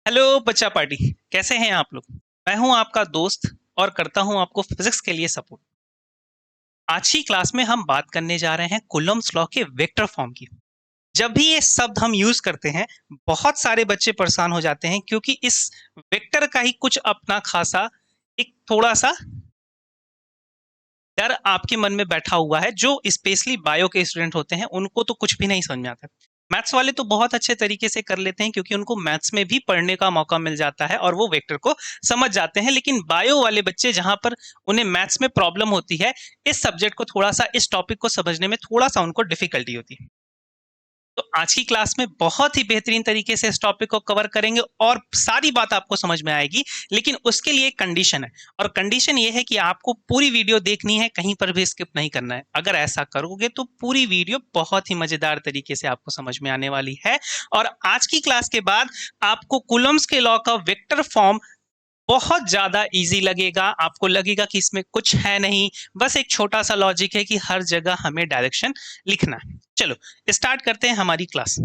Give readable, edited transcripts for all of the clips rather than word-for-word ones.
Hello बच्चा party. कैसे हैं आप लोग। मैं हूं आपका दोस्त और करता हूं आपको फिजिक्स के लिए सपोर्ट। आज की क्लास में हम बात करने जा रहे हैं कूलम्ब्स लॉ के वेक्टर फॉर्म की। जब भी ये शब्द हम यूज करते हैं बहुत सारे बच्चे परेशान हो जाते हैं क्योंकि इस वेक्टर का ही कुछ अपना खासा एक थोड़ा सा डर आपके मन में बैठा हुआ है। जो स्पेशली बायो के स्टूडेंट होते हैं उनको तो कुछ भी नहीं समझ में आता। मैथ्स वाले तो बहुत अच्छे तरीके से कर लेते हैं क्योंकि उनको मैथ्स में भी पढ़ने का मौका मिल जाता है और वो वेक्टर को समझ जाते हैं। लेकिन बायो वाले बच्चे जहां पर उन्हें मैथ्स में प्रॉब्लम होती है, इस सब्जेक्ट को थोड़ा सा, इस टॉपिक को समझने में थोड़ा सा उनको डिफिकल्टी होती है। तो आज की क्लास में बहुत ही बेहतरीन तरीके से इस टॉपिक को कवर करेंगे और सारी बात आपको समझ में आएगी। लेकिन उसके लिए एक कंडीशन है और कंडीशन ये है कि आपको पूरी वीडियो देखनी है, कहीं पर भी स्किप नहीं करना है। अगर ऐसा करोगे तो पूरी वीडियो बहुत ही मजेदार तरीके से आपको समझ में आने वाली है। और आज की क्लास के बाद आपको कूलम्ब्स के लॉ का वेक्टर फॉर्म बहुत ज्यादा इजी लगेगा। आपको लगेगा कि इसमें कुछ है नहीं, बस एक छोटा सा लॉजिक है कि हर जगह हमें डायरेक्शन लिखना है। चलो स्टार्ट करते हैं हमारी क्लास।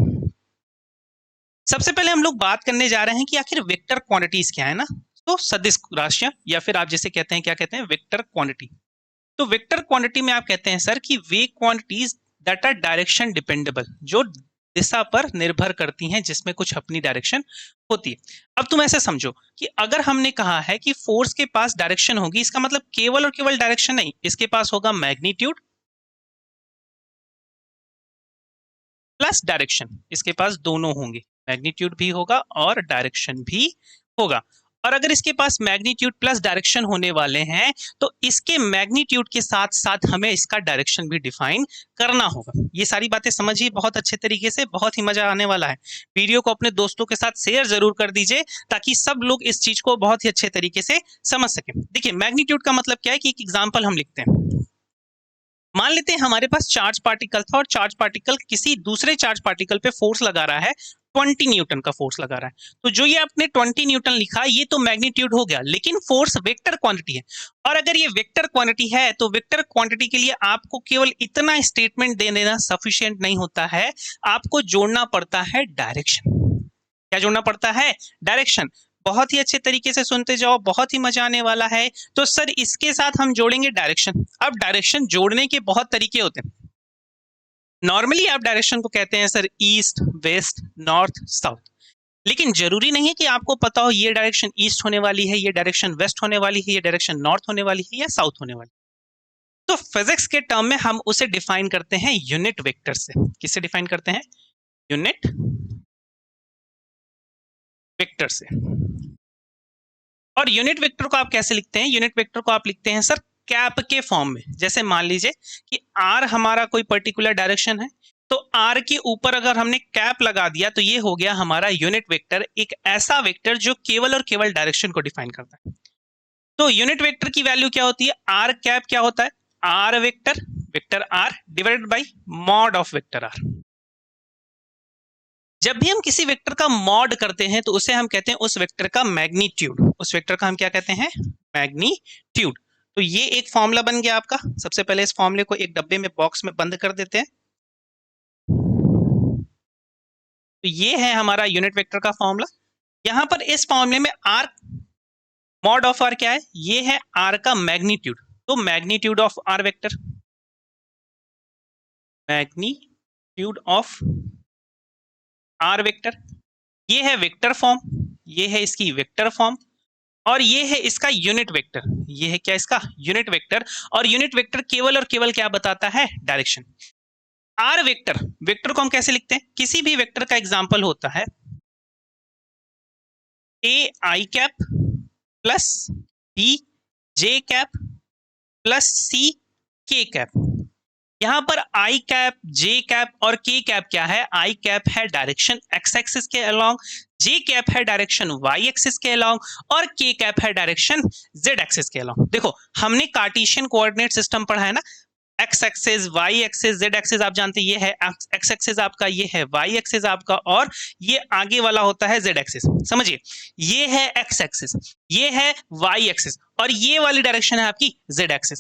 सबसे पहले हम लोग बात करने जा रहे हैं कि आखिर वेक्टर क्वांटिटीज क्या है ना। तो सदिश राशियां या फिर आप जिसे कहते हैं, क्या कहते हैं, वेक्टर क्वांटिटी। तो वेक्टर क्वांटिटी में आप कहते हैं सर कि वे quantities that are direction dependable, जो दिशा पर निर्भर करती हैं, जिसमें कुछ अपनी डायरेक्शन होती है। अब तुम ऐसे समझो कि अगर हमने कहा है कि फोर्स के पास डायरेक्शन होगी, इसका मतलब केवल और केवल डायरेक्शन नहीं, इसके पास होगा मैग्नीट्यूड प्लस डायरेक्शन। इसके पास दोनों होंगे, मैग्नीट्यूड भी होगा और डायरेक्शन भी होगा। और अगर इसके पास मैग्नीट्यूड प्लस डायरेक्शन होने वाले हैं तो इसके मैग्नीट्यूड के साथ साथ हमें इसका डायरेक्शन भी डिफाइन करना होगा। ये सारी बातें समझिए बहुत अच्छे तरीके से, बहुत ही मजा आने वाला है। वीडियो को अपने दोस्तों के साथ शेयर जरूर कर दीजिए ताकि सब लोग इस चीज को बहुत ही अच्छे तरीके से समझ सकें। देखिए मैग्नीट्यूड का मतलब क्या है कि एक एग्जाम्पल हम लिखते हैं। मान लेते हैं हमारे पास चार्ज पार्टिकल था और चार्ज पार्टिकल किसी दूसरे चार्ज पार्टिकल पे फोर्स लगा रहा है, 20 न्यूटन का फोर्स लगा रहा है। तो जो ये आपने 20 न्यूटन लिखा ये तो मैग्नीट्यूड हो गया, लेकिन फोर्स वेक्टर क्वांटिटी है। और अगर ये वेक्टर क्वांटिटी है तो वेक्टर क्वांटिटी के लिए आपको केवल इतना स्टेटमेंट दे देना सफिशिएंट नहीं होता है, आपको जोड़ना पड़ता है डायरेक्शन। क्या जोड़ना पड़ता है? डायरेक्शन। बहुत ही अच्छे तरीके से सुनते जाओ, बहुत ही मजा आने वाला है। तो सर इसके साथ हम जोड़ेंगे डायरेक्शन। अब डायरेक्शन जोड़ने के बहुत तरीके होते हैं। नॉर्मली आप डायरेक्शन को कहते हैं sir east, west, north, south. लेकिन जरूरी नहीं है कि आपको पता हो ये डायरेक्शन ईस्ट होने वाली है, ये डायरेक्शन वेस्ट होने वाली है, ये डायरेक्शन नॉर्थ होने वाली है या साउथ होने वाली है। तो फिजिक्स के टर्म में हम उसे डिफाइन करते हैं यूनिट वेक्टर से। किससे डिफाइन करते हैं? यूनिट वेक्टर से। और यूनिट वेक्टर को आप कैसे लिखते हैं? यूनिट वेक्टर को आप लिखते हैं सर कैप के फॉर्म में। जैसे मान लीजिए कि आर हमारा कोई पर्टिकुलर डायरेक्शन है, तो आर के ऊपर अगर हमने कैप लगा दिया तो ये हो गया हमारा यूनिट वेक्टर, एक ऐसा वेक्टर जो केवल और केवल डायरेक्शन को डिफाइन करता है। तो यूनिट वेक्टर की वैल्यू क्या होती है? आर कैप क्या होता है? R vector, vector R divided by mod of vector R. जब भी हम किसी वेक्टर का मॉड करते हैं तो उसे हम कहते हैं उस वेक्टर का मैग्नीट्यूड। उस वेक्टर का हम क्या कहते हैं? मैग्नीट्यूड। तो ये एक फॉर्मूला बन गया आपका। सबसे पहले इस फॉर्मूले को एक डब्बे में बॉक्स में बंद कर देते हैं। तो ये है हमारा यूनिट वेक्टर का फॉर्मूला। यहां पर इस फॉर्मूले में आर, मॉड ऑफ आर क्या है? ये है आर का मैग्नीट्यूड। तो magnitude of R vector, magnitude of R vector, ये है वेक्टर फॉर्म, ये है इसकी वेक्टर फॉर्म और ये है इसका यूनिट वेक्टर। ये है क्या? इसका यूनिट वेक्टर। और यूनिट वेक्टर केवल और केवल क्या बताता है? डायरेक्शन। आर वेक्टर, वेक्टर को हम कैसे लिखते हैं? किसी भी वेक्टर का एग्जांपल होता है A I cap plus B J cap plus C K cap. यहां पर आई कैप, जे कैप और के कैप क्या है? आई कैप है डायरेक्शन एक्स एक्सिस के अलोंग, जे कैप है डायरेक्शन वाई एक्सिस के अलोंग और के कैप है डायरेक्शन जेड एक्सिस के अलोंग। देखो हमने कार्टेशियन कोऑर्डिनेट सिस्टम पढ़ा है ना, X axis, Y axis, Z axis. आप जानते हैं ये है एक्स एक्सिस आपका, ये है वाई एक्सिस आपका और ये आगे वाला होता है जेड एक्सिस। समझिए ये है एक्स एक्सिस, ये है वाई एक्सिस और ये वाली डायरेक्शन है आपकी जेड एक्सिस।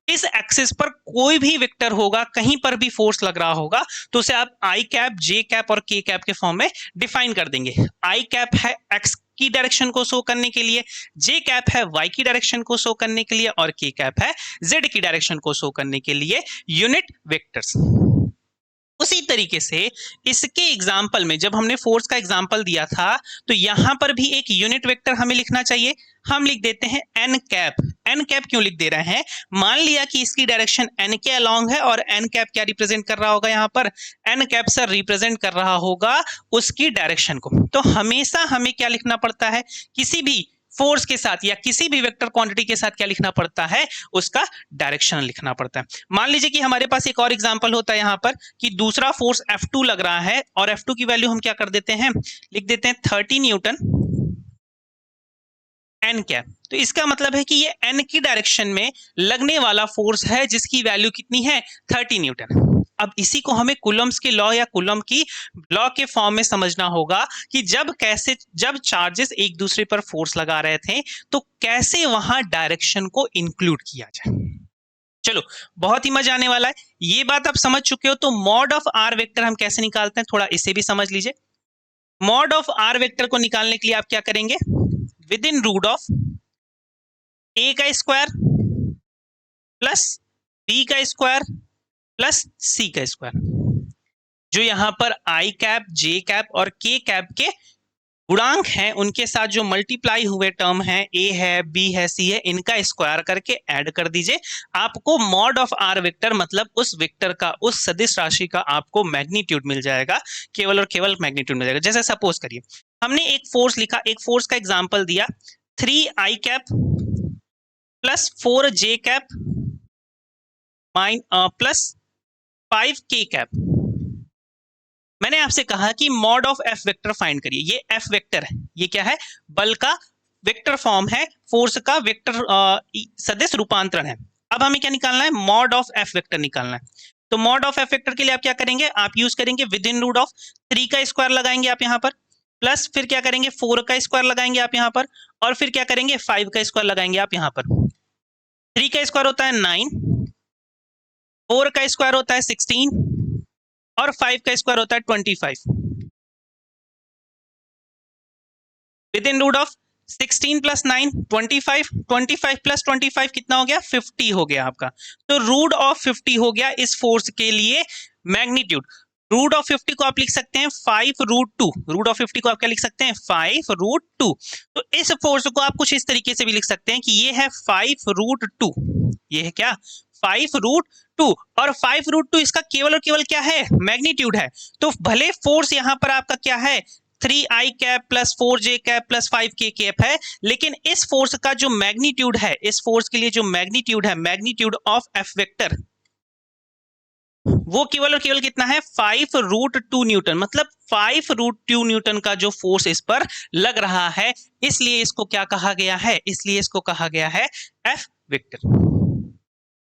इस एक्सिस पर कोई भी वेक्टर होगा, कहीं पर भी फोर्स लग रहा होगा तो उसे आप आई कैप, जे कैप और के कैप के फॉर्म में डिफाइन कर देंगे। आई कैप है एक्स की डायरेक्शन को शो करने के लिए, जे कैप है y की डायरेक्शन को शो करने के लिए और k कैप है z की डायरेक्शन को शो करने के लिए यूनिट वेक्टर्स। उसी तरीके से इसके एग्जाम्पल में जब हमने फोर्स का एग्जाम्पल दिया था तो यहां पर भी एक यूनिट वेक्टर हमें लिखना चाहिए। हम लिख देते हैं एन कैप। एन कैप क्यों लिख दे रहे हैं? मान लिया कि इसकी डायरेक्शन एन के अलोंग है और एन कैप क्या रिप्रेजेंट कर रहा होगा यहाँ पर? एन कैप सर रिप्रेजेंट कर रहा होगा उसकी डायरेक्शन को। तो हमेशा हमें क्या लिखना पड़ता है? किसी भी फोर्स के साथ या किसी भी वेक्टर क्वांटिटी के साथ क्या लिखना पड़ता है? उसका डायरेक्शन लिखना पड़ता है। मान लीजिए कि हमारे पास एक और एग्जांपल होता है यहाँ पर कि दूसरा फोर्स F2 लग रहा है और F2 की वैल्यू हम क्या कर देते हैं? लिख देते हैं 30 न्यूटन एन कैप। तो इसका मतलब है कि ये एन की डायरेक्शन में लगने वाला फोर्स है जिसकी वैल्यू कितनी है? 30 न्यूटन। अब इसी को हमें कूलम्स के लॉ या कूलम की लॉ के फॉर्म में समझना होगा कि जब चार्जेस एक दूसरे पर फोर्स लगा रहे थे तो कैसे वहां डायरेक्शन को इंक्लूड किया जाए। चलो बहुत ही मजा आने वाला है। ये बात आप समझ चुके हो तो मॉड ऑफ आर वेक्टर हम कैसे निकालते हैं थोड़ा इसे भी समझ लीजिए। मॉड ऑफ आर वेक्टर को निकालने के लिए आप क्या करेंगे? विद इन रूट ऑफ ए का स्क्वायर प्लस बी का स्क्वायर प्लस सी का स्क्वायर। जो यहां पर आई कैप, जे कैप और के कैप के गुणांक हैं उनके साथ जो मल्टीप्लाई हुए टर्म हैं, ए है, बी है, सी है, इनका स्क्वायर करके ऐड कर दीजिए। आपको मॉड ऑफ आर वेक्टर मतलब उस वेक्टर का, उस सदिश राशि का आपको मैग्नीट्यूड मिल जाएगा। केवल और केवल मैग्नीट्यूड मिल जाएगा। जैसे सपोज करिए हमने एक फोर्स लिखा, एक फोर्स का एग्जांपल दिया 3 आई कैप प्लस 4 जे कैप प्लस 5 के कैप। मैंने आपसे कहा कि mod of F vector find करिए। ये एफ वेक्टर है, ये क्या है? बल का वेक्टर फॉर्म है, फोर्स का वेक्टर सदिश रूपांतरण है। अब हमें क्या निकालना है? मॉड ऑफ एफ वेक्टर निकालना है। तो मॉड ऑफ एफ वेक्टर के लिए आप क्या करेंगे? आप यूज करेंगे विद इन रूट ऑफ 3 का स्क्वायर लगाएंगे आप यहाँ पर, प्लस फिर क्या करेंगे? 4 का स्क्वायर लगाएंगे आप यहाँ पर, और फिर क्या करेंगे? 5 का स्क्वायर लगाएंगे आप यहाँ पर। 3 का स्क्वायर होता है 9, 4 का स्क्वायर होता है 16 और 5 का स्क्वायर होता है 25। Within root of 16 plus 9 25, 25 plus 25 कितना हो गया? 50 हो गया आपका। तो रूट ऑफ 50 हो गया इस फोर्स के लिए मैग्नीट्यूड। रूट ऑफ 50 को आप लिख सकते हैं 5 रूट 2। रूट ऑफ 50 को आप क्या लिख सकते हैं? 5 रूट 2। तो इस फोर्स को आप कुछ इस तरीके से भी लिख सकते हैं कि ये है 5 रूट 2। ये है क्या? 5 रूट 2। और 5 रूट 2 इसका केवल और केवल क्या है? मैग्नीट्यूड है। तो भले फोर्स यहां पर आपका क्या है? 3 आई कैप प्लस 4 जे कैप प्लस 5 के कैप है, लेकिन इस फोर्स का जो मैग्नीट्यूड है, इस फोर्स के लिए जो मैग्नीट्यूड है, मैग्नीट्यूड ऑफ एफ वेक्टर, वो केवल और केवल कितना है? 5 रूट 2 न्यूटन। मतलब 5 रूट 2 न्यूटन का जो फोर्स इस पर लग रहा है, इसलिए इसको क्या कहा गया है? इसलिए इसको कहा गया है एफ वेक्टर।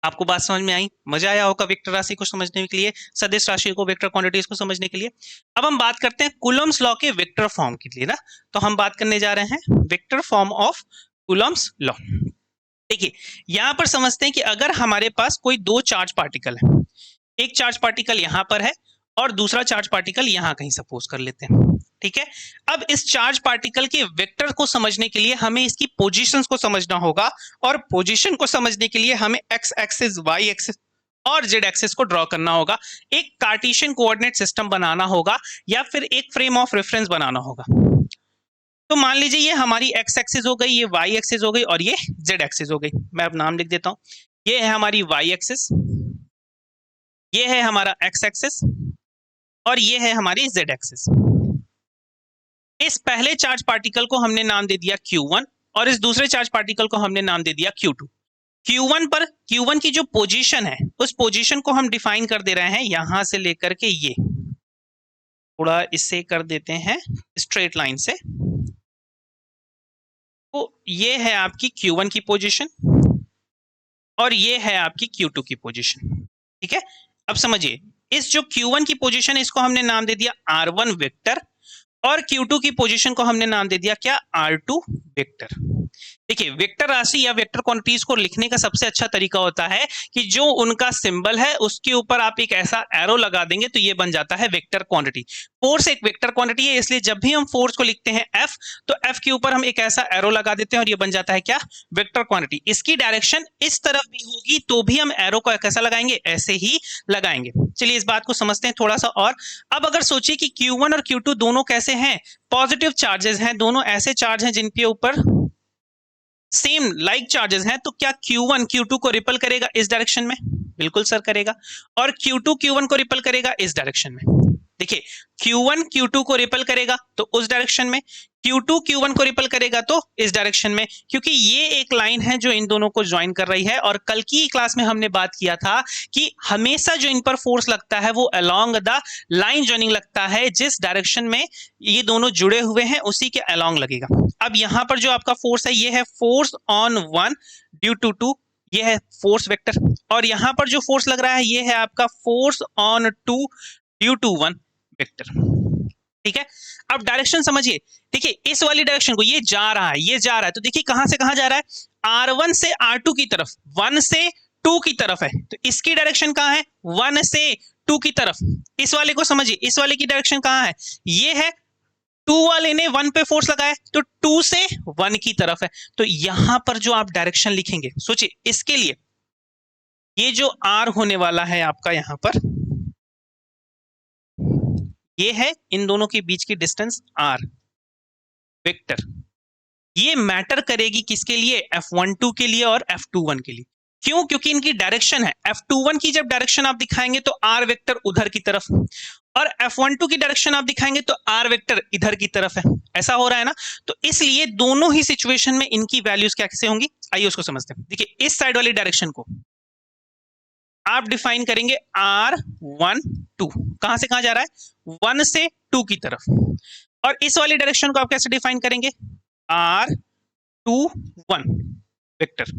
आपको बात समझ में आई? मजा आया होगा वेक्टर राशि को समझने के लिए, सदिश राशि को, वेक्टर क्वांटिटीज को समझने के लिए। अब हम बात करते हैं कूलम्स लॉ के वेक्टर फॉर्म के लिए ना। तो हम बात करने जा रहे हैं vector form of Coulomb's law. देखिए यहां पर समझते हैं कि अगर हमारे पास कोई दो चार्ज पार्टिकल है, एक चार्ज पार्टिकल यहां पर है और दूसरा चार्ज पार्टिकल यहां कहीं सपोज कर लेते हैं, ठीक है। अब इस चार्ज पार्टिकल के वेक्टर को समझने के लिए हमें इसकी पोजीशंस को समझना होगा, और पोजीशन को समझने के लिए हमें एक्स एक्सिस, वाई एक्सिस और जेड एक्सिस को ड्रॉ करना होगा। एक कार्टेशियन कोऑर्डिनेट सिस्टम बनाना होगा या फिर एक फ्रेम ऑफ रेफरेंस बनाना होगा। तो मान लीजिए ये हमारी एक्स एक्सिस हो गई, ये वाई एक्सिस हो गई और ये जेड एक्सिस हो गई। मैं अब नाम लिख देता हूं। ये है हमारी वाई एक्सिस, ये है हमारा एक्स एक्सिस और ये है हमारी जेड एक्सिस। इस पहले चार्ज पार्टिकल को हमने नाम दे दिया Q1 और इस दूसरे चार्ज पार्टिकल को हमने नाम दे दिया Q2। Q1 की जो पोजीशन है, उस पोजीशन को हम डिफाइन कर दे रहे हैं यहां से लेकर के ये, थोड़ा इससे कर देते हैं स्ट्रेट लाइन से। तो ये है आपकी Q1 की पोजीशन और ये है आपकी Q2 की पोजीशन, ठीक है। अब समझिए, इस जो Q1 की पोजीशन है इसको हमने नाम दे दिया R1 वेक्टर और Q2 की पोजीशन को हमने नाम दे दिया क्या? R2 vector. देखिए वेक्टर राशि या वेक्टर क्वांटिटीज को लिखने का सबसे अच्छा तरीका होता है कि जो उनका सिंबल है उसके ऊपर आप एक ऐसा एरो लगा देंगे तो ये बन जाता है वेक्टर क्वांटिटी। फोर्स एक वेक्टर क्वांटिटी है, इसलिए जब भी हम फोर्स को लिखते हैं एफ, तो एफ के ऊपर हम एक ऐसा एरो लगा देते हैं और ये बन जाता है क्या, वेक्टर क्वांटिटी। इसकी डायरेक्शन इस तरफ भी होगी तो भी हम एरो को कैसा लगाएंगे, ऐसे ही लगाएंगे। चलिए इस बात को समझते हैं थोड़ा सा और। अब अगर सोचिए कि Q1 और Q2 दोनों कैसे हैं, पॉजिटिव चार्जेस हैं, दोनों ऐसे चार्ज हैं जिनके ऊपर सेम लाइक चार्जेस हैं, तो क्या Q1 Q2 को रिपल करेगा इस डायरेक्शन में? बिल्कुल सर करेगा। और Q2 Q1 को रिपल करेगा इस डायरेक्शन में। देखिए Q1 Q2 को रिपल करेगा तो उस डायरेक्शन में, Q2 Q1 को रिपल करेगा तो इस डायरेक्शन में, क्योंकि ये एक लाइन है जो इन दोनों को ज्वाइन कर रही है। और कल की क्लास में हमने बात किया था कि हमेशा जो इन पर फोर्स लगता है वो अलोंग द लाइन ज्वाइनिंग लगता है, जिस डायरेक्शन में ये दोनों जुड़े हुए हैं उसी के अलोंग लगेगा। अब यहाँ पर जो आपका फोर्स है ये है फोर्स ऑन 1 ड्यू टू 2, ये है फोर्स वेक्टर। और यहाँ पर जो फोर्स लग रहा है ये है आपका force on 2 due to 1 vector. ठीक है, अब डायरेक्शन समझिए। देखिए इस वाली डायरेक्शन को, ये जा रहा है, ये जा रहा है, तो देखिए कहां से कहां जा रहा है, R1 से R2 की तरफ, 1 से 2 की तरफ है। तो इसकी डायरेक्शन कहां है, 1 से 2 की तरफ। इस वाले को समझिए, इस वाले की डायरेक्शन कहां है, ये है 2 वाले ने 1 पे फोर्स लगाया तो 2 से 1 की तरफ है। तो यहां पर जो आप डायरेक्शन लिखेंगे, सोचिए इसके लिए ये जो R होने वाला है आपका यहां पर, ये है इन दोनों के बीच की डिस्टेंस R वेक्टर। ये मैटर करेगी किसके लिए, F12 के लिए और F21 के लिए। क्यों, क्योंकि इनकी डायरेक्शन है। F21 की जब डायरेक्शन आप दिखाएंगे तो R वेक्टर उधर की तरफ, और F12 की डायरेक्शन आप दिखाएंगे तो R वेक्टर इधर की तरफ है। ऐसा हो रहा है ना, तो इसलिए दोनों ही सिचुएशन में इनकी वैल्यूज क्या कैसे होंगी, आइए उसको समझते हैं। देखिए इस साइड वाली डायरेक्शन को आप डिफाइन करेंगे R12, कहां से कहां जा रहा है, 1 से 2 की तरफ। और इस वाली डायरेक्शन को आप कैसे डिफाइन करेंगे, R21 वेक्टर।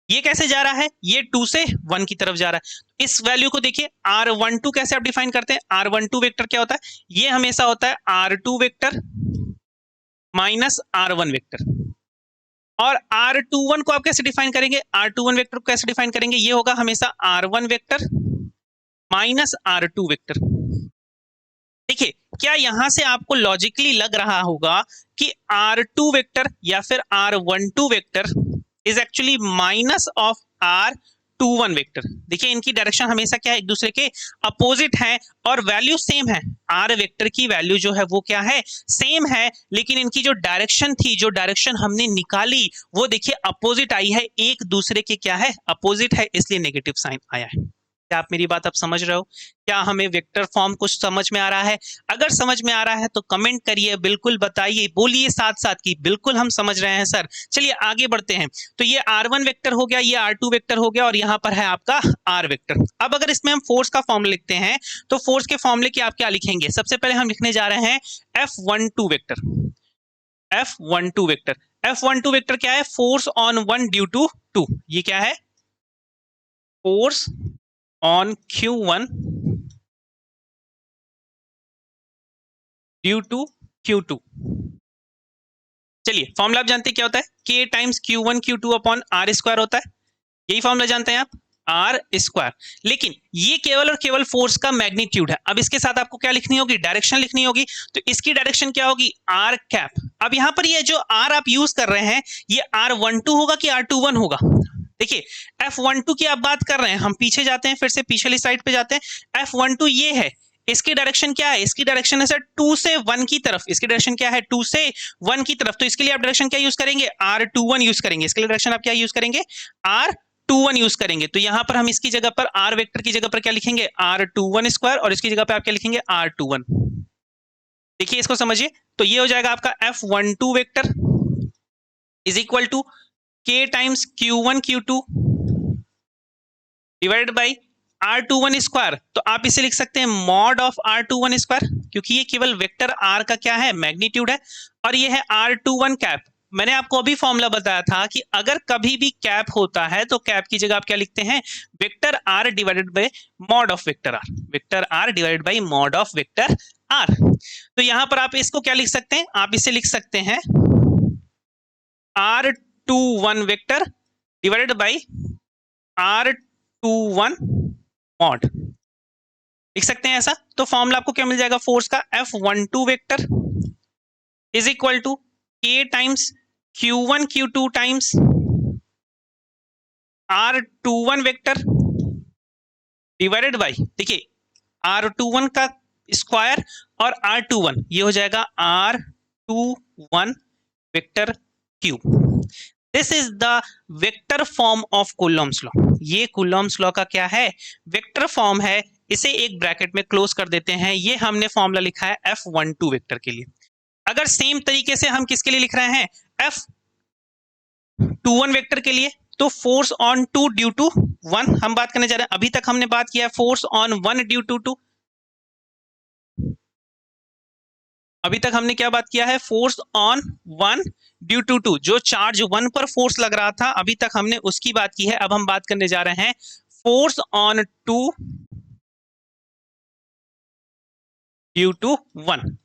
ये कैसे जा रहा है, ये 2 से 1 की तरफ जा रहा है। इस वैल्यू को देखिए, R12 कैसे आप डिफाइन करते हैं, R12 वेक्टर क्या होता है, ये हमेशा होता है R2 vector minus R1 vector. और R21 को आप कैसे डिफाइन करेंगे, R21 वेक्टर को कैसे डिफाइन करेंगे, ये होगा हमेशा R1 vector minus R2 vector. देखिए क्या यहां से आपको लॉजिकली लग रहा होगा कि R2 वेक्टर या फिर R12 vector is actually minus of R21 vector. देखिए इनकी डायरेक्शन हमेशा क्या है, एक दूसरे के अपोजिट है और वैल्यू सेम है। R वेक्टर की वैल्यू जो है वो क्या है, सेम है, लेकिन इनकी जो डायरेक्शन थी, जो डायरेक्शन हमने निकाली वो देखिए अपोजिट आई है, एक दूसरे के क्या है, अपोजिट है, इसलिए नेगेटिव साइन आया है। क्या आप मेरी बात अब समझ रहे हो, क्या हमें वेक्टर फॉर्म कुछ समझ में आ रहा है? अगर समझ में आ रहा है तो कमेंट करिए, बिल्कुल बताइए, बोलिए साथ साथ कि बिल्कुल हम समझ रहे हैं सर। चलिए आगे बढ़ते हैं। तो ये R1 वेक्टर हो गया, ये R2 वेक्टर हो गया, और यहाँ पर है आपका R वेक्टर। अब अगर इसमें हम फोर्स का फॉर्मूला लिखते हैं तो फोर्स के फॉर्मूले की आप क्या लिखेंगे, सबसे पहले हम लिखने जा रहे हैं F12 vector. F12 vector, F12 vector क्या है, फोर्स ऑन 1 ड्यू टू 2। ये क्या है, force on Q1 due to Q2। चलिए फॉर्मूला आप जानते हैं क्या होता है, K times Q1 Q2 upon R square होता है। यही फॉर्मूला जानते हैं आप, R स्क्वायर। लेकिन ये केवल और केवल फोर्स का मैग्नीट्यूड है। अब इसके साथ आपको क्या लिखनी होगी, डायरेक्शन लिखनी होगी। तो इसकी डायरेक्शन क्या होगी, R कैप। अब यहाँ पर ये जो R आप यूज कर रहे हैं, ये R12 होगा कि R21 होगा। देखिए F12 की आप बात कर रहे हैं, हम पीछे जाते हैं, फिर से पिछली साइड पे जाते हैं। F12 ये है, इसकी डायरेक्शन क्या है, इसकी डायरेक्शन है सर 2 से 1 की तरफ। इसकी डायरेक्शन क्या है, 2 से 1 की तरफ। तो इसके लिए आप डायरेक्शन क्या यूज करेंगे, R21 यूज करेंगे। इसके लिए डायरेक्शन आप क्या यूज करेंगे, R21 यूज करेंगे। तो यहां पर हम इसकी जगह पर R वेक्टर की जगह पर क्या लिखेंगे, R21 स्क्वायर, और इसकी जगह पर आप क्या लिखेंगे, R21। देखिए इसको समझिए, तो ये हो जाएगा आपका F12 vector is equal to K times Q1 Q2 divided by R21 square. तो आप इसे लिख सकते हैं मॉड ऑफ R21 स्क्वायर, क्योंकि ये केवल वेक्टर R का क्या है, मैग्नीट्यूड है, और ये है R21 कैप। मैंने आपको अभी फॉर्मूला बताया था कि अगर कभी भी कैप होता है तो कैप की जगह आप क्या लिखते हैं, vector R divided by mod of vector R, vector R divided by mod of vector R। तो यहां पर आप इसको क्या लिख सकते हैं, आप इसे लिख सकते हैं R R21 vector divided bye R21 mod, लिख सकते हैं ऐसा। तो फॉर्मूला आपको क्या मिल जाएगा फोर्स का, F12 vector is equal to K times Q1 Q2 times R21 vector divided by, देखिए R21 का स्क्वायर और R21, ये हो जाएगा R21 vector cube. This is the vector form of Coulomb's law. ये कूलॉम्स लॉ का क्या है, वेक्टर फॉर्म है। इसे एक ब्रैकेट में क्लोज कर देते हैं। ये हमने फॉर्मूला लिखा है F12 वेक्टर के लिए। अगर सेम तरीके से हम किसके लिए लिख रहे हैं, F21 वेक्टर के लिए, तो फोर्स ऑन 2 ड्यू टू 1 हम बात करने जा रहे हैं। अभी तक हमने बात किया है फोर्स ऑन 1 ड्यू टू 2। अभी तक हमने क्या बात किया है, फोर्स ऑन 1 ड्यू टू 2। जो चार्ज 1 पर फोर्स लग रहा था अभी तक हमने उसकी बात की है। अब हम बात करने जा रहे हैं फोर्स ऑन 2 ड्यू टू 1।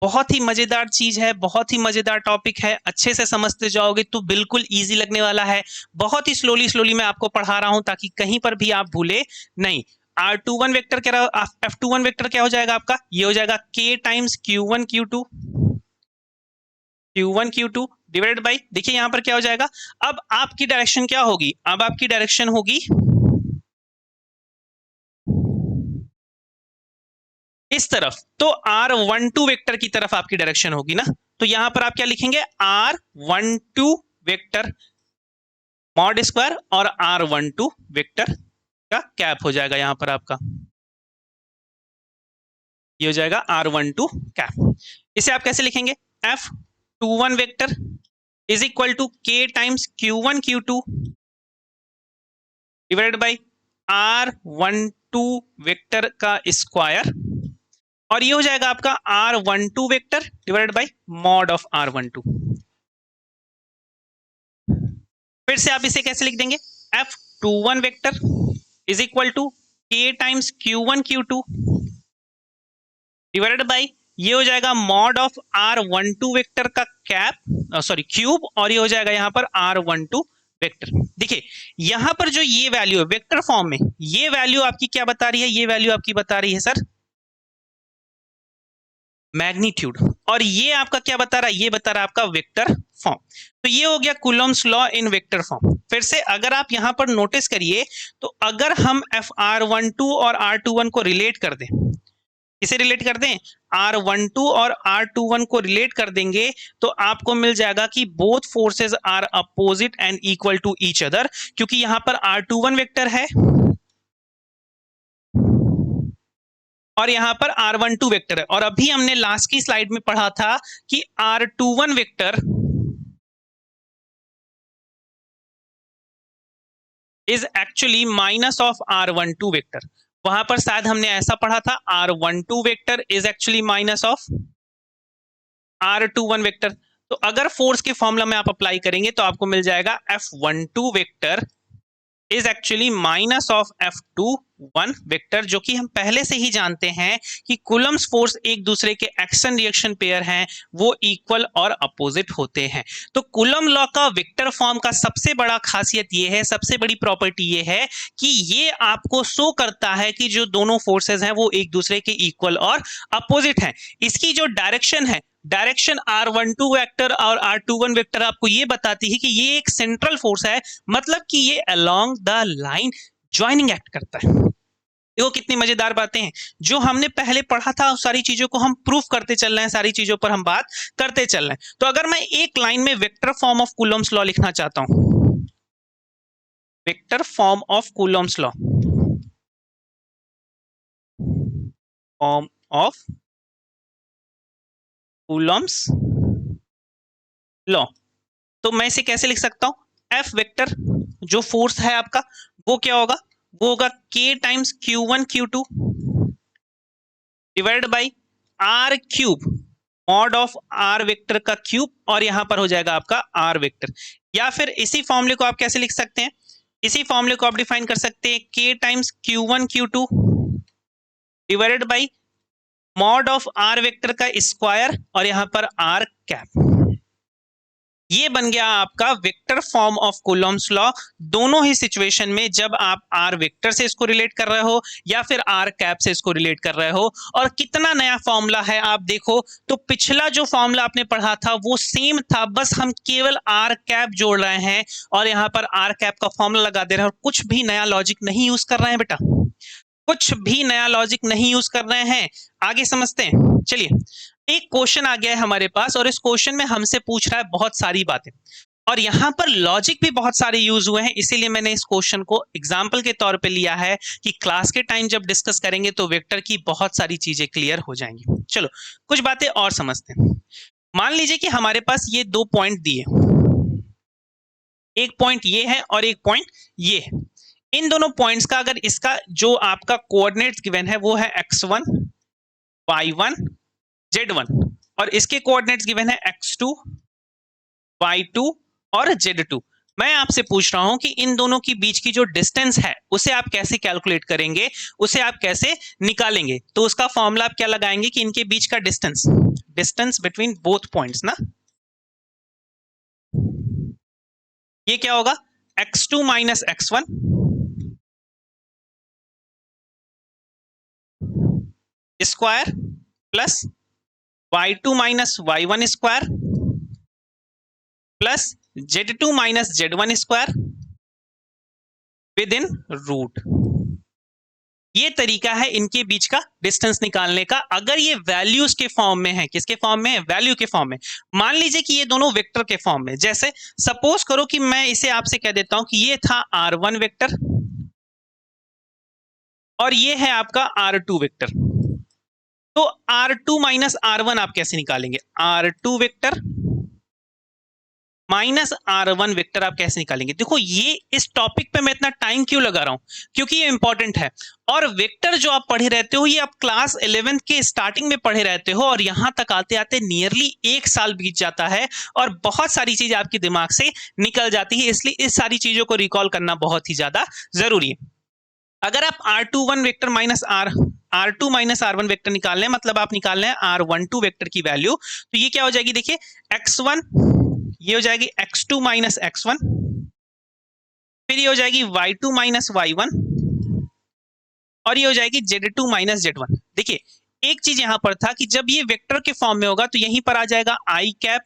बहुत ही मजेदार चीज है, बहुत ही मजेदार टॉपिक है। अच्छे से समझते जाओगे तो बिल्कुल इजी लगने वाला है। बहुत ही स्लोली मैं आपको पढ़ा रहा हूं ताकि कहीं पर भी आप भूले नहीं। R21 वेक्टर क्या, F21 वेक्टर क्या हो जाएगा आपका, ये हो जाएगा K times Q1 Q2 divided by, देखिए यहां पर क्या हो जाएगा। अब आपकी डायरेक्शन क्या होगी, अब आपकी डायरेक्शन होगी इस तरफ, तो R12 वेक्टर की तरफ आपकी डायरेक्शन होगी ना। तो यहां पर आप क्या लिखेंगे, R12 वेक्टर मॉड स्क्वायर और R12 वेक्टर का कैप हो जाएगा यहां पर आपका, ये हो जाएगा R12 कैप। इसे आप कैसे लिखेंगे, F21 vector is equal to K times Q1 Q2 divided by R12 vector का स्क्वायर, और ये हो जाएगा आपका R12 vector divided by mod of R12। फिर से आप इसे कैसे लिख देंगे, F21 vector is equal to K times Q1 Q2 divided by, ये हो जाएगा मॉड ऑफ R12 वेक्टर का कैप सॉरी क्यूब, और ये हो जाएगा यहां पर R12 वेक्टर। देखिए यहां पर जो ये वैल्यू है वेक्टर फॉर्म में, ये वैल्यू आपकी क्या बता रही है, ये वैल्यू आपकी बता रही है सर मैग्नीट्यूड, और ये आपका क्या बता रहा है, ये बता रहा है आपका वेक्टर फॉर्म। तो ये हो गया Coulomb's law in vector form. फिर से अगर आप यहां पर नोटिस करिए तो अगर हम R12 और R21 को रिलेट कर दें, किसे रिलेट कर दें, R12 और R21 को रिलेट कर देंगे तो आपको मिल जाएगा कि both forces are opposite and equal to each other, क्योंकि यहां पर R21 वेक्टर है और यहां पर R12 वेक्टर है। और अभी हमने लास्ट की स्लाइड में पढ़ा था कि R21 vector is actually minus of R12 vector. वहां पर शायद हमने ऐसा पढ़ा था, R12 vector is actually minus of R21 vector. तो अगर फोर्स के फॉर्मूला में आप अप्लाई करेंगे तो आपको मिल जाएगा F12 vector is actually minus of F21 vector, जो कि हम पहले से ही जानते हैं कि कूलम्स फोर्स एक दूसरे के एक्शन रिएक्शन पेयर हैं, वो इक्वल और अपोजिट होते हैं। तो कूलम लॉ का वेक्टर फॉर्म का सबसे बड़ा खासियत ये है, सबसे बड़ी प्रॉपर्टी ये है कि ये आपको शो करता है कि जो दोनों फोर्सेस हैं वो एक दूसरे के इक्वल और अपोजिट हैं। इसकी जो डायरेक्शन है, डायरेक्शन R12 वेक्टर और R21 वेक्टर आपको ये बताती है कि ये एक सेंट्रल फोर्स है, मतलब कि ये along the line joining act करता है। देखो कितनी मजेदार बातें हैं, जो हमने पहले पढ़ा था उस सारी चीजों को हम प्रूफ करते चल रहे हैं, सारी चीजों पर हम बात करते चल रहे हैं। तो अगर मैं एक लाइन में vector form of Coulomb's law लिखना चाहता हूं, vector form of Coulomb's law, form of Coulomb's law, तो मैं इसे कैसे लिख सकता हूं, F वेक्टर जो फोर्स है आपका वो क्या होगा, वो होगा K times Q1 Q2 divided by R cube mod of R vector का क्यूब, और यहां पर हो जाएगा आपका R वेक्टर। या फिर इसी फॉर्मूले को आप कैसे लिख सकते हैं, इसी फॉर्मूले को आप डिफाइन कर सकते हैं K times Q1 Q2 divided by mod of R vector का स्क्वायर और यहां पर R कैप। ये बन गया आपका vector form of Coulomb's law. दोनों ही सिचुएशन में जब आप आर वेक्टर से इसको रिलेट कर रहे हो या फिर आर कैप से इसको रिलेट कर रहे हो। और कितना नया फॉर्मूला है आप देखो तो पिछला जो फॉर्मूला आपने पढ़ा था वो सेम था, बस हम केवल आर कैप जोड़ रहे हैं और यहाँ पर आर कैप का फॉर्मूला लगा दे रहे हैं और कुछ भी नया लॉजिक नहीं यूज कर रहे हैं बेटा, कुछ भी नया लॉजिक नहीं यूज कर रहे हैं। आगे समझते हैं। चलिए, एक क्वेश्चन आ गया है हमारे पास और इस क्वेश्चन में हमसे पूछ रहा है बहुत सारी बातें और यहाँ पर लॉजिक भी बहुत सारे यूज हुए हैं, इसीलिए मैंने इस क्वेश्चन को एग्जाम्पल के तौर पे लिया है कि क्लास के टाइम जब डिस्कस करेंगे तो वेक्टर की बहुत सारी चीजें क्लियर हो जाएंगी। चलो कुछ बातें और समझते हैं। मान लीजिए कि हमारे पास ये दो पॉइंट दिए, एक पॉइंट ये है और एक पॉइंट ये है। इन दोनों पॉइंट्स का अगर इसका जो आपका कोऑर्डिनेट्स गिवन है वो है x1, y1, z1 और इसके कोऑर्डिनेट्स गिवन है x2, y2 और z2। मैं आपसे पूछ रहा हूं कि इन दोनों के बीच की जो डिस्टेंस है उसे आप कैसे कैलकुलेट करेंगे, उसे आप कैसे निकालेंगे। तो उसका फॉर्मूला आप क्या लगाएंगे कि इनके बीच का डिस्टेंस बिटवीन बोथ पॉइंट्स ना, ये क्या होगा x2 minus x1 square plus y2 minus y1 square plus z2 minus z1 square within root. ये तरीका है इनके बीच का डिस्टेंस निकालने का, अगर ये वैल्यूज के फॉर्म में है। किसके फॉर्म में है? वैल्यू के फॉर्म में। मान लीजिए कि ये दोनों वेक्टर के फॉर्म में, जैसे सपोज करो कि मैं इसे आपसे कह देता हूं कि ये था r1 वेक्टर और ये है आपका r2 वेक्टर। तो r2 माइनस r1 आप कैसे निकालेंगे? r2 vector minus r1 vector आप कैसे निकालेंगे? देखो ये इस टॉपिक पे मैं इतना टाइम क्यों लगा रहा हूं, क्योंकि ये इंपॉर्टेंट है। और वेक्टर जो आप पढ़े रहते हो ये आप क्लास 11 के स्टार्टिंग में पढ़े रहते हो और यहां तक आते आते नियरली 1 साल बीत जाता है और बहुत सारी चीजें आपके दिमाग से निकल जाती है, इसलिए इस सारी चीजों को रिकॉल करना बहुत ही ज्यादा जरूरी है। अगर आप r21 vector minus r2 minus r1 vector निकाल रहे हैं, मतलब आप निकाल रहे हैं r12 वेक्टर की वैल्यू, तो ये क्या हो जाएगी? देखिए x1 ये हो जाएगी x2 माइनस x1, फिर ये हो जाएगी y2 माइनस y1 और ये हो जाएगी z2 माइनस z1। देखिए एक चीज यहां पर था कि जब ये वेक्टर के फॉर्म में होगा तो यहीं पर आ जाएगा i cap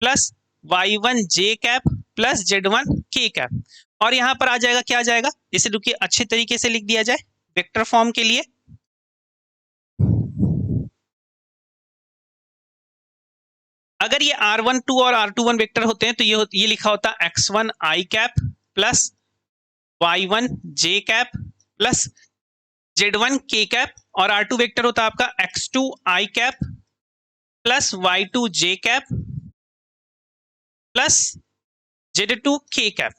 plus y1 j cap plus z1 k cap और यहां पर आ जाएगा, क्या आ जाएगा? इसे रुकिए अच्छे तरीके से लिख दिया जाए वेक्टर फॉर्म के लिए। अगर ये r12 और r21 वेक्टर होते हैं तो ये लिखा होता x1 i cap plus y1 j cap plus z1 k cap और r2 वेक्टर होता आपका x2 i cap plus y2 j cap plus z2 k cap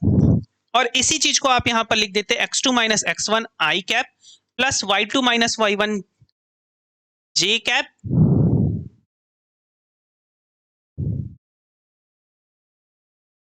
और इसी चीज को आप यहां पर लिख देते x2 minus x1 i cap plus y2 minus y1 j cap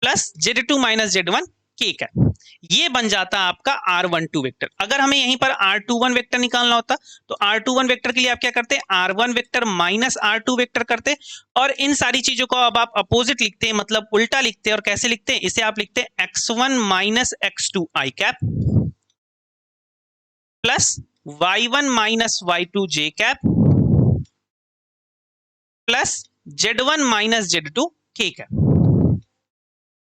plus z2 minus z1 k cap. ये बन जाता आपका r12 वेक्टर। अगर हमें यहीं पर r21 वेक्टर निकालना होता तो r21 वेक्टर के लिए आप क्या करते हैं? r1 vector minus r2 vector करते और इन सारी चीजों को अब आप अपोजिट लिखते हैं, मतलब उल्टा लिखते हैं। और कैसे लिखते हैं? इसे आप लिखते हैं x1 minus x2 i cap plus y1 minus y2 j cap plus z1 minus z2 k cap.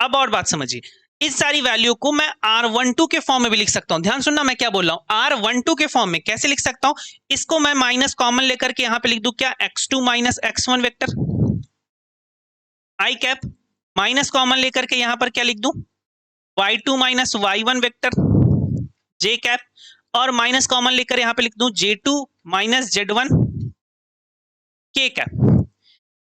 अब और बात समझिए, इस सारी वैल्यू को मैं r12 के फॉर्म में भी लिख सकता हूं। ध्यान सुनना मैं क्या बोल रहा हूं। r12 के फॉर्म में कैसे लिख सकता हूं? इसको मैं माइनस कॉमन लेकर के यहां पे लिख दूं क्या? x2 minus x1 vector i cap minus common लेकर के यहां पर क्या लिख दूं? y2 minus y1 vector j cap और माइनस कॉमन लेकर यहां पे लिख दूं j2 minus z1 k cap.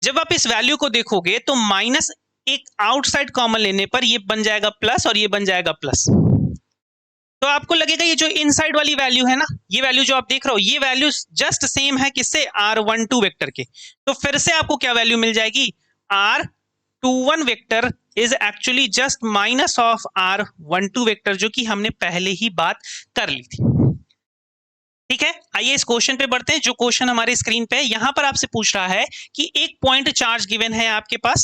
जब आप इस वैल्यू को देखोगे तो माइनस एक आउटसाइड कॉमन लेने पर ये बन जाएगा प्लस और ये बन जाएगा प्लस। तो आपको लगेगा ये जो इनसाइड वाली वैल्यू है ना, ये वैल्यू जो आप देख रहे हो, ये वैल्यू जस्ट सेम है किससे? r12 वेक्टर के। तो फिर से आपको क्या वैल्यू मिल जाएगी? r21 vector is actually just minus of r12 vector, जो कि हमने पहले ही बात कर ली थी। ठीक है, आइए इस क्वेश्चन पे बढ़ते हैं। जो क्वेश्चन हमारे स्क्रीन पे है, यहां पर आपसे पूछ रहा है कि एक पॉइंट चार्ज गिवन है आपके पास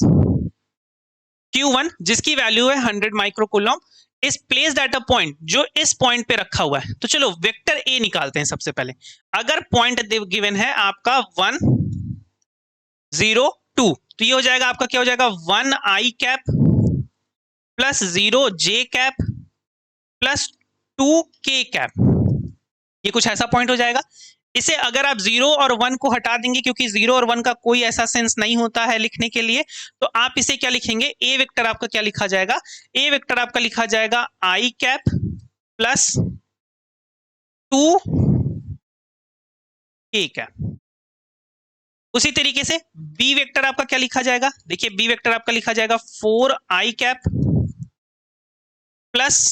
Q1 जिसकी वैल्यू है 100 microcoulomb is placed at a point, जो इस पॉइंट पे रखा हुआ है। तो चलो वेक्टर ए निकालते हैं सबसे पहले। अगर पॉइंट गिवन है आपका 1 0 2, तो ये हो जाएगा आपका, क्या हो जाएगा, 1 i cap plus 0 j cap plus 2 k cap. ये कुछ ऐसा पॉइंट हो जाएगा। इसे अगर आप 0 और 1 को हटा देंगे, क्योंकि 0 और 1 का कोई ऐसा सेंस नहीं होता है लिखने के लिए, तो आप इसे क्या लिखेंगे, ए वेक्टर आपका क्या लिखा जाएगा, ए वेक्टर आपका लिखा जाएगा आई कैप प्लस 2 के कैप। उसी तरीके से बी वेक्टर आपका क्या लिखा जाएगा, देखिए बी वेक्टर आपका लिखा जाएगा 4 आई कैप प्लस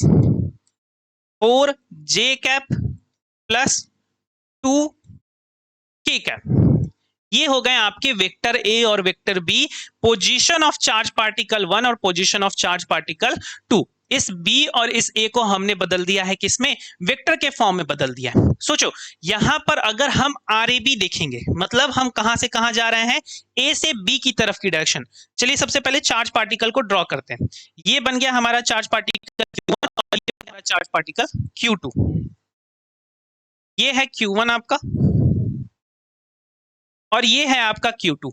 4 जे कैप प्लस 2 के कैप। ये हो गए आपके वेक्टर ए और vector B, position of charge particle 1 और पोजीशन ऑफ चार्ज पार्टिकल 2। इस बी और इस ए को हमने बदल दिया है किसमें, वेक्टर के फॉर्म में बदल दिया है। सोचो यहां पर अगर हम आर ए बी देखेंगे, मतलब हम कहां से कहां जा रहे हैं, ए से बी की तरफ की डायरेक्शन। चलिए सबसे पहले चार्ज पार्टिकल को ड्रॉ करते हैं। ये बन गया हमारा चार्ज पार्टिकल Q1 और ये हमारा चार्ज पार्टिकल Q2। ये है Q1 आपका और ये है आपका Q2।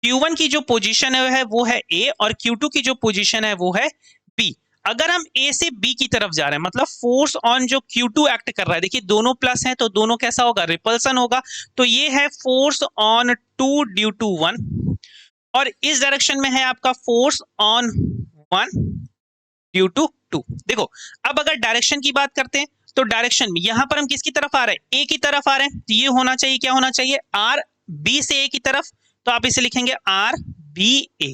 Q1 की जो पोजीशन है वो है A और Q2 की जो पोजीशन है वो है B। अगर हम A से B की तरफ जा रहे हैं, मतलब फोर्स ऑन जो Q2 एक्ट कर रहा है, देखिए दोनों प्लस हैं तो दोनों कैसा होगा, रिपल्सन होगा। तो ये है फोर्स ऑन 2 ड्यू टू 1 और इस डायरेक्शन में है आपका फोर्स ऑन 1 ड्यू टू 2। देखो अब अगर डायरेक्शन की बात करते हैं तो डायरेक्शन में यहां पर हम किसकी तरफ आ रहे हैं, A की तरफ आ रहे हैं। तो ये होना चाहिए, क्या होना चाहिए, R B से A की तरफ। तो आप इसे लिखेंगे R B A,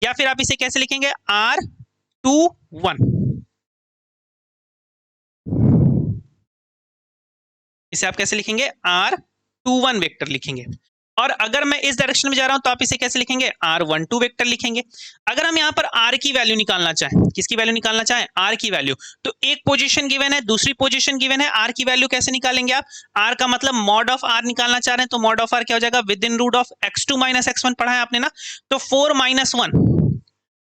या फिर आप इसे कैसे लिखेंगे, R 2 1। इसे आप कैसे लिखेंगे, R 2 1 वेक्टर लिखेंगे। और अगर मैं इस डायरेक्शन में जा रहा हूं तो आप इसे कैसे लिखेंगे, R12 वेक्टर लिखेंगे। अगर हम यहाँ पर R की वैल्यू निकालना चाहें, किसकी वैल्यू निकालना चाहें, R की वैल्यू, तो एक पोजीशन गिवन है, दूसरी पोजीशन गिवन है, R की वैल्यू कैसे निकालेंगे आप, R का मतलब मॉड ऑफ R निकालना चाह रहे हैं, तो मॉड ऑफ R क्या हो जाएगा, within root of x2 minus x1 पढ़ा है आपने ना। तो 4 माइनस 1,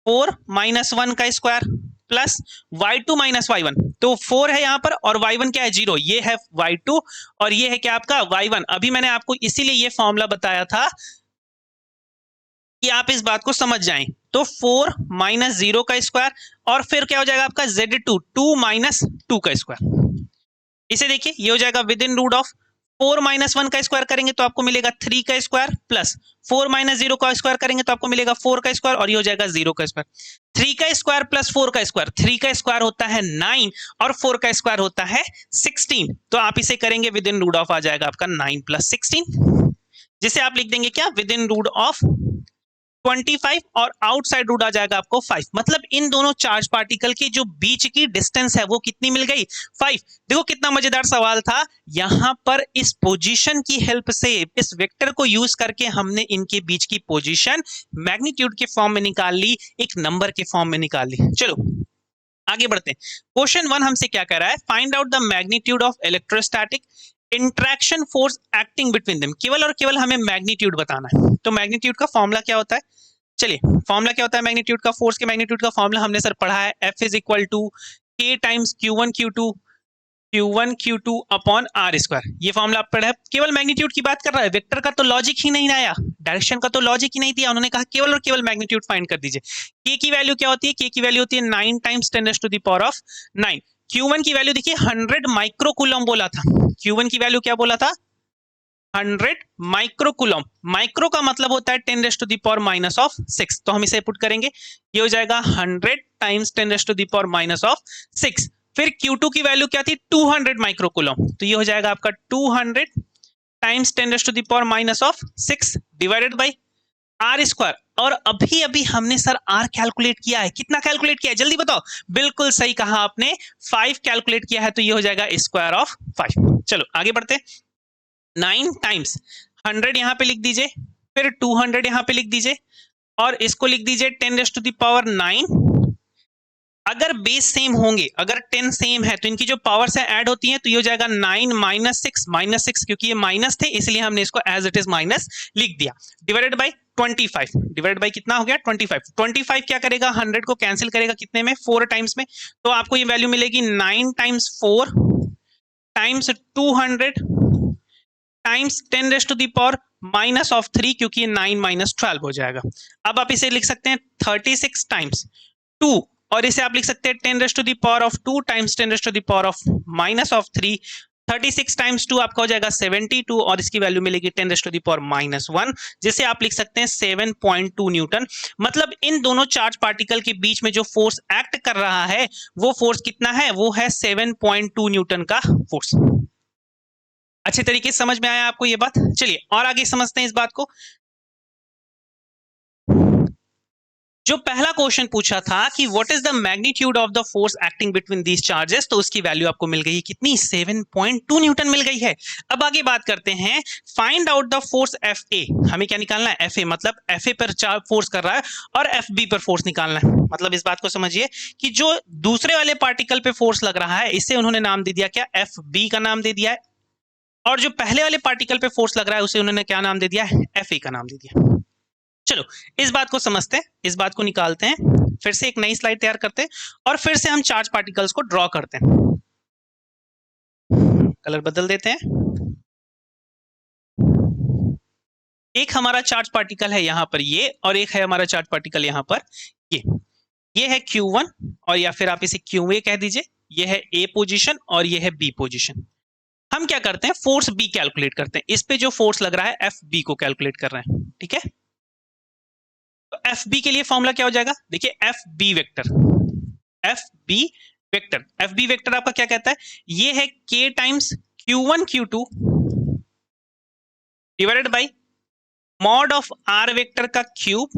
4 माइनस 1 का square plus y2 minus y1, तो 4 है यहाँ पर और y1 क्या है, 0, ये है y2 और ये है क्या आपका y1। अभी मैंने आपको इसीलिए ये फॉर्मूला बताया था कि आप इस बात को समझ जाएं। तो 4 माइनस 0 का स्क्वायर और फिर क्या हो जाएगा आपका z2, 2 माइनस 2 का स्क्वायर। इसे देखिए ये हो जाएगा within root of 4 minus 1 का स्क्वायर करेंगे तो आपको मिलेगा 3 का स्क्वायर प्लस 4 माइनस 0 का स्क्वायर करेंगे तो आपको मिलेगा 4 का स्क्वायर और ये हो जाएगा 0 का स्क्वायर। 3 का स्क्वायर प्लस 4 का स्क्वायर, 3 का स्क्वायर होता है 9 और 4 का स्क्वायर होता है 16। तो आप इसे करेंगे विद इन रूट ऑफ, आ जाएगा आपका 9 प्लस 16, जिसे आप लिख देंगे क्या, विद इन रूट ऑफ 25 और आउटसाइड रूट आ जाएगा आपको 5। मतलब इन दोनों चार्ज पार्टिकल के जो बीच की डिस्टेंस है वो कितनी मिल गई, 5। देखो कितना मजेदार सवाल था। यहां पर इस पोजीशन की हेल्प से, इस वेक्टर को यूज करके हमने इनके बीच की पोजीशन मैग्नीट्यूड के फॉर्म में निकाल ली, एक नंबर के फॉर्म में निकाल ली। चलो आगे बढ़ते हैं। क्वेश्चन 1 हमसे क्या कह रहा है, find out the magnitude of electrostatic interaction force acting between them. केवल और केवल हमें मैग्नीट्यूड बताना है। तो मैग्नीट्यूड का फॉर्मूला क्या होता है, चलिए फॉर्मूला क्या होता है मैग्नीट्यूड का, फोर्स के मैग्नीट्यूड का फॉर्मूला हमने सर पढ़ा है, F is equal to K times Q1 Q2 upon R square. ये फॉर्मूला आप पढ़ा है। केवल मैग्नीट्यूड की बात कर रहा है, वेक्टर का तो लॉजिक ही नहीं आया, डायरेक्शन का तो लॉजिक ही नहीं दिया। उन्होंने कहा केवल और केवल मैग्नीट्यूड फाइंड कर दीजिए। K की वैल्यू क्या होती है, K की वैल्यू होती है 9 times 10 to the power of 9। Q1 की वैल्यू देखिए 100 माइक्रोकूलम बोला था। Q1 की वैल्यू क्या बोला था, 100 माइक्रोकूलम। माइक्रो का मतलब होता है 10 raise to the power minus of 6। तो हम इसे पुट करेंगे, ये हो जाएगा 100 times 10 raise to the power minus of 6। फिर Q2 की वैल्यू क्या थी, 200 माइक्रोकूलम। तो ये हो जाएगा आपका 200 times 10 raise to the power minus of 6 divided by R square. और अभी अभी हमने सर R कैलकुलेट किया है, कितना कैलकुलेट किया है जल्दी बताओ। बिल्कुल सही कहा आपने, 5 कैलकुलेट किया है। तो ये हो जाएगा स्क्वायर ऑफ 5। चलो आगे बढ़ते हैं। 9 टाइम्स 100 यहाँ पे लिख दीजिए, फिर 200 यहाँ पे लिख दीजिए और इसको लिख दीजिए 10 रेज़ टू द पावर 9। अगर बेस सेम होंगे, अगर 10 सेम है तो इनकी जो पावर्स है ऐड होती हैं। तो ये हो जाएगा 9 माइनस 6, क्योंकि ये माइनस थे इसलिए हमने इसको एज इट इज माइनस लिख दिया, डिवाइडेड बाय 25 डिवाइड बाई कितना हो गया 25। 25 क्या करेगा 100 को कैंसिल करेगा कितने में 4 टाइम्स में, तो आपको ये वैल्यू मिलेगी 9 times 4 times 200 times 10 raise to the power minus of 3, क्योंकि 9 माइनस 12 हो जाएगा। अब आप इसे लिख सकते हैं 36 टाइम्स 2, और इसे आप लिख सकते हैं 10 raise to the power of 2 times 10 raise to the power of minus of 3। 36 times 2 आपका हो जाएगा 72, और इसकी वैल्यू मिलेगी 10 raise to the power minus 1, जिसे आप लिख सकते हैं 7.2 न्यूटन। मतलब इन दोनों चार्ज पार्टिकल के बीच में जो फोर्स एक्ट कर रहा है वो फोर्स कितना है, वो है 7.2 न्यूटन का फोर्स। अच्छे तरीके से समझ में आया आपको ये बात? चलिए और आगे समझते हैं इस बात को। जो पहला क्वेश्चन पूछा था कि what is the magnitude of the force acting between these charges, तो उसकी वैल्यू आपको मिल गई कितनी 7.2 न्यूटन मिल गई है। अब आगे बात करते हैं find out the force FA। हमें क्या निकालना है FA, मतलब FA पर चार्ज फोर्स कर रहा है और FB पर फोर्स निकालना है। मतलब इस बात को समझिए कि जो दूसरे वाले पार्टिकल पे फोर्स लग रहा है इसे उन्होंने नाम दे दिया क्या, FB का नाम दे दिया है, और जो पहले वाले पार्टिकल पे फोर्स लग रहा है उसे उन्होंने क्या नाम दे दिया है, FA का नाम दे दिया। चलो इस बात को समझते हैं, इस बात को निकालते हैं, फिर से एक नई स्लाइड तैयार करते हैं और फिर से हम चार्ज पार्टिकल्स को ड्रॉ करते हैं। कलर बदल देते हैं। एक हमारा चार्ज पार्टिकल है यहां पर ये, और एक है हमारा चार्ज पार्टिकल यहां पर ये है Q1, और या फिर आप इसे QA कह दीजिए। ये है A पोजीशन और ये है B पोजीशन। हम क्या करते हैं फोर्स B कैलकुलेट करते हैं, इस पे जो फोर्स लग रहा है FB को कैलकुलेट कर रहे हैं। ठीक है, तो FB के लिए फॉर्मूला क्या हो जाएगा, देखिए FB वेक्टर, FB वेक्टर आपका क्या कहता है, ये है K times Q1 Q2 divided by mod of R vector का cube,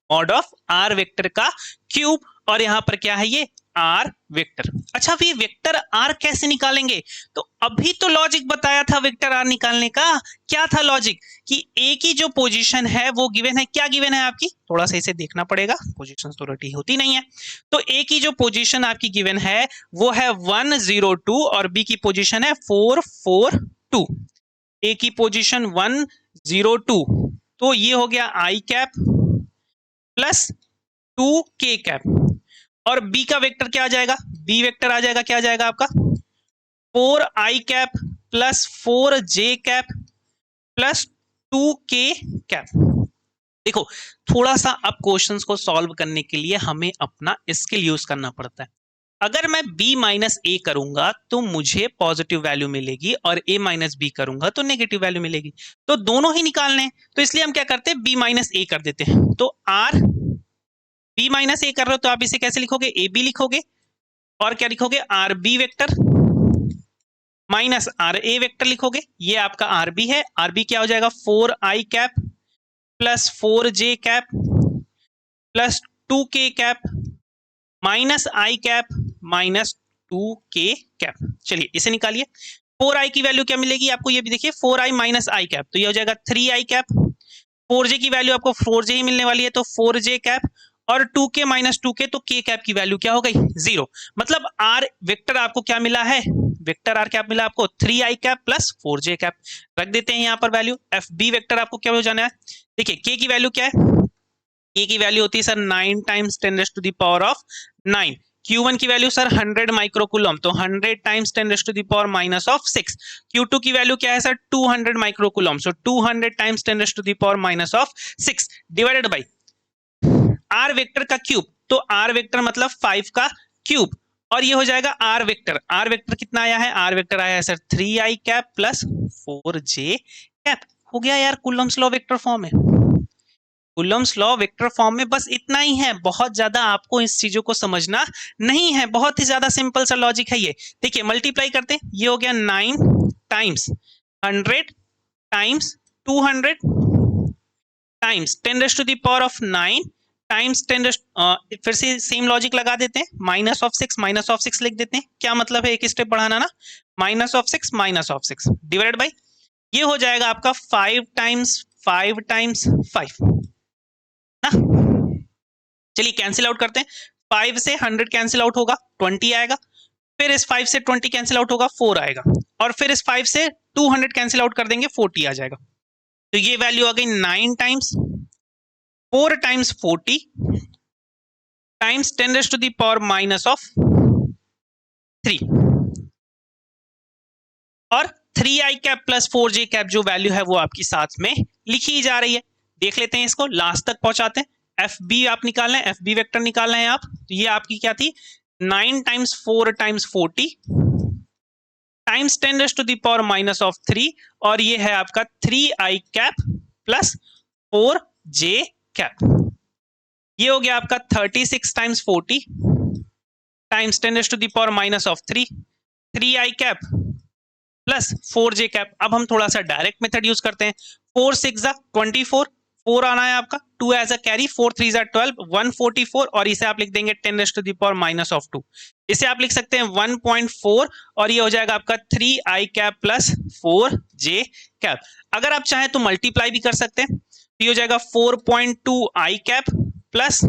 mod of R vector का क्यूब, और यहां पर क्या है ये R वेक्टर। अच्छा अभी वेक्टर R कैसे निकालेंगे, तो अभी तो लॉजिक बताया था वेक्टर R निकालने का। क्या था लॉजिक कि A की जो पोजीशन है वो गिवन है, क्या गिवन है आपकी, थोड़ा सा इसे देखना पड़ेगा, पोजीशन तो रटी होती नहीं है। तो A की जो पोजीशन आपकी गिवन है वो है 102 और B की पोजीशन है 442। A की पोजीशन 102, तो ये हो गया I cap plus 2K cap, और B का वेक्टर क्या आ जाएगा, B वेक्टर आ जाएगा, क्या आ जाएगा आपका 4I cap plus 4J cap plus 2K cap. देखो थोड़ा सा अब क्वेश्चंस को सॉल्व करने के लिए हमें अपना स्किल यूज करना पड़ता है। अगर मैं B माइनस A करूंगा तो मुझे पॉजिटिव वैल्यू मिलेगी, और A माइनस B करूंगा तो नेगेटिव वैल्यू मिलेगी, तो दोनों ही निकालने हैं, तो इसलिए हम क्या करते हैं B माइनस A कर देते हैं। तो R B माइनस A कर रहे हो तो आप इसे कैसे लिखोगे, AB लिखोगे, और क्या लिखोगे RB vector minus RA vector लिखोगे, ये आपका RB है। RB क्या हो जाएगा 4I cap plus 4J cap plus 2K cap minus I cap minus 2K cap. चलिए इसे निकालिए, 4I की वैल्यू क्या मिलेगी आपको, ये भी देखिए 4I माइनस I कैप, तो ये हो जाएगा 3I कैप। 4J की वैल्यू आपको 4J ही मिलने वाली है, तो 4J कैप, और 2K माइनस 2K, तो K कैप की वैल्यू क्या हो गई 0। मतलब R वेक्टर आपको क्या मिला है, वेक्टर R क्या मिला आपको 3I cap plus 4J cap. रख देते हैं यहाँ पर वैल्यू। FB वेक्टर आपको क्या हो जाना है, देखिए K की वैल्यू क्या है, K की वैल्यू होती है sir 9 times 10 raise to the power of 9। Q1 की वैल्यू सर 100 माइक्रोकूलम, तो 100 times 10 raise to the power minus of 6। Q2 की वैल्यू क्या है sir 200 microcoulomb, so 200 times 10 raise to the power minus of 6 divided by R vector का cube, तो R vector मतलब 5 का cube, और ये हो जाएगा R वेक्टर। R वेक्टर कितना आया है, R वेक्टर आया है sir 3I cap plus 4J cap. हो गया यार, कूलम्स लॉ वेक्टर फॉर्म में, कूलम्स लॉ वेक्टर फॉर्म में बस इतना ही है, बहुत ज्यादा आपको इस चीजों को समझना नहीं है, बहुत ही ज्यादा सिंपल सा लॉजिक है ये। देखिए मल्टीप्लाई करते हैं, ये हो गया 9 times 100 times 200 times 10 raise to the power of 9 times 10 फिर से सेम लॉजिक लगा देते हैं, माइनस ऑफ 6 लिख देते हैं। क्या मतलब है, एक स्टेप बढ़ाना ना, माइनस ऑफ 6 डिवाइडेड बाई ये हो जाएगा आपका 5 टाइम्स 5 ना। चलिए कैंसिल आउट करते हैं, 5 से 100 कैंसिल आउट होगा 20 आएगा, फिर इस 5 से 20 कैंसिल आउट होगा 4 आएगा, और फिर इस 5 से 200 कैंसिल आउट कर देंगे 40 आ जाएगा। तो ये वैल्यू आ गई 9 times 4 times 40 times 10 raise to the power minus of 3 और 3i cap plus 4j cap जो वैल्यू है वो आपकी साथ में लिखी जा रही है। देख लेते हैं इसको, लास्ट तक पहुंचाते हैं। एफ बी आप निकालना है, एफ बी वेक्टर निकालना है आप, तो ये आपकी क्या थी 9 times 4 times 40 times 10 raise to the power minus of 3 और ये है आपका 3i cap plus 4j cap. ये हो गया आपका 36 times 40 times 10 raise to the power minus of 3 3i cap plus 4j cap. अब हम थोड़ा सा डायरेक्ट मेथड यूज करते हैं। 4 6 24 4 आना है आपका, 2 एज अ कैरी, 4 3 12 144 और इसे आप लिख देंगे 10 raise to the power minus of 2। इसे आप लिख सकते हैं 1.4 और ये हो जाएगा आपका 3i cap plus 4j cap. अगर आप चाहें तो मल्टीप्लाई भी कर सकते हैं, तो ये हो जाएगा 4.2i cap plus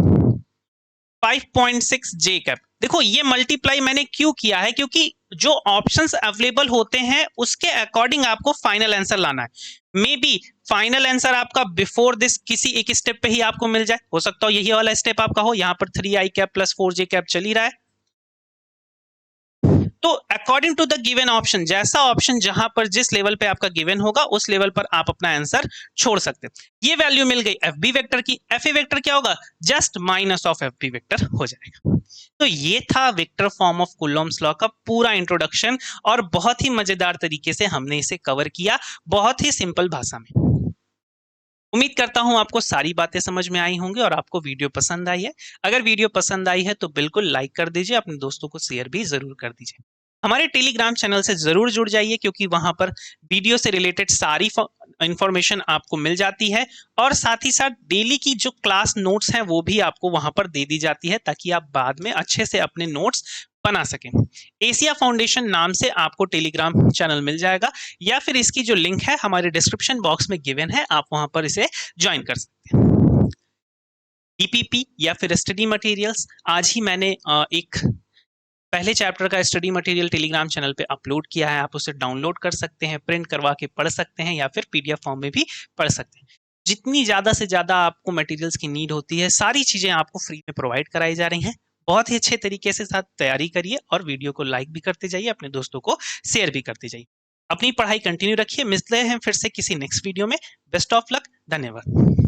5.6j cap. देखो ये मल्टीप्लाई मैंने क्यों किया है, क्योंकि जो ऑप्शंस अवेलेबल होते हैं उसके अकॉर्डिंग आपको फाइनल आंसर लाना है। मे बी फाइनल आंसर आपका बिफोर दिस किसी एक स्टेप पे ही आपको मिल जाए, हो सकता हो यही वाला स्टेप आपका हो, यहाँ पर 3i cap plus 4j cap चल ही रहा है। तो according to the given option, जैसा ऑप्शन जहां पर जिस लेवल पे आपका गिवन होगा उस लेवल पर आप अपना आंसर छोड़ सकते हैं। ये वैल्यू मिल गई एफ बी वेक्टर की। एफ ए वेक्टर क्या होगा, just minus of F B vector हो जाएगा। तो ये था vector form of Coulomb's law का पूरा इंट्रोडक्शन और बहुत ही मजेदार तरीके से हमने इसे कवर किया, बहुत ही सिंपल भाषा में। उम्मीद करता हूं आपको सारी बातें समझ में आई होंगी और आपको वीडियो पसंद आई है। अगर वीडियो पसंद आई है तो बिल्कुल लाइक कर दीजिए, अपने दोस्तों को शेयर भी जरूर कर दीजिए। हमारे टेलीग्राम चैनल से जरूर जुड़ जाइए, क्योंकि वहां पर वीडियो से रिलेटेड सारी इंफॉर्मेशन आपको मिल जाती है और साथ ही साथ डेली की जो क्लास नोट्स हैं वो भी आपको वहां पर दे दी जाती है, ताकि आप बाद में अच्छे से अपने नोट्स बना सकें। एशिया फाउंडेशन नाम से आपको टेलीग्राम चैनल मिल जाएगा, या फिर इसकी जो लिंक है हमारे डिस्क्रिप्शन बॉक्स में गिवन है, आप वहां पर इसे ज्वाइन कर सकते हैं। डीपीपी या फिर स्टडी मटेरियल्स, आज ही मैंने एक पहले चैप्टर का स्टडी मटेरियल टेलीग्राम चैनल पे अपलोड किया है, आप उसे डाउनलोड कर सकते हैं, प्रिंट करवा के पढ़ सकते हैं या फिर पीडीएफ फॉर्म में भी पढ़ सकते हैं। जितनी ज़्यादा से ज़्यादा आपको मटेरियल्स की नीड होती है, सारी चीज़ें आपको फ्री में प्रोवाइड कराई जा रही हैं। बहुत ही अच्छे तरीके से साथ तैयारी करिए और वीडियो को लाइक भी करते जाइए, अपने दोस्तों को शेयर भी करते जाइए। अपनी पढ़ाई कंटिन्यू रखिए। मिलते हैं फिर से किसी नेक्स्ट वीडियो में। बेस्ट ऑफ लक, धन्यवाद।